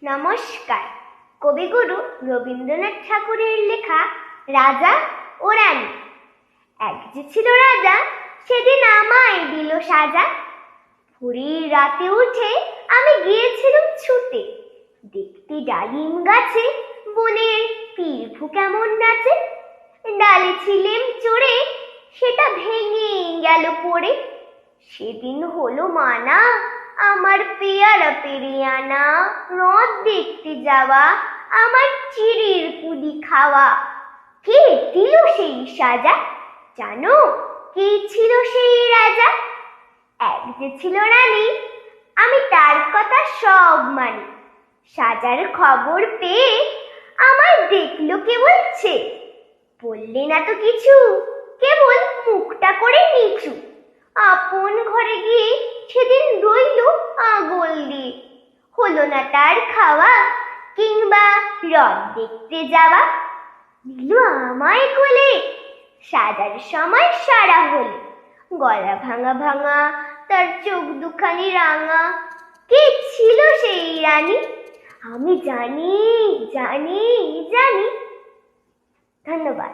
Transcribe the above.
নমস্কার। কবিগুরু রবীন্দ্রনাথ ঠাকুরের লেখা রাজা ও রানী। এক যে ছিল রাজা, সেদিন আমায় দিল সাজা। ভোরের রাতে উঠে আমি গিয়েছিলাম ছুটে, দেখতে ডালিম গাছে বনের পিরফু কেমন নাচে। ডালে ছিলেম চড়ে, সেটা ভেঙে গেল পড়ে। সেদিন হলো মানা আমার পেয়ারা পেরে আনা, রথ দেখতে যাওয়া, আমার চিড়ের পুলি খাওয়া। কে দিল সেই সাজা? জানো কে ছিল সেই রাজা? এক যে ছিল রানী, আমি তার কথা সব মানি। সাজার খবর পেয়ে আমায় দেখলো কেবল চেয়ে, বললে না তো কিছু, কেবল মুখটা করে নিচু। আপন ঘরে গিয়ে সেদিন রইল আগল দিয়ে, হলো না তার খাওয়া কিংবা রথ দেখতে যাওয়া। নিল আমায় কোলে, সাজার সময় সারা হলে, গলা ভাঙা ভাঙা, তার চোখ দুখানি রাঙা। কে ছিল সেই রানী? আমি জানি জানি জানি। ধন্যবাদ।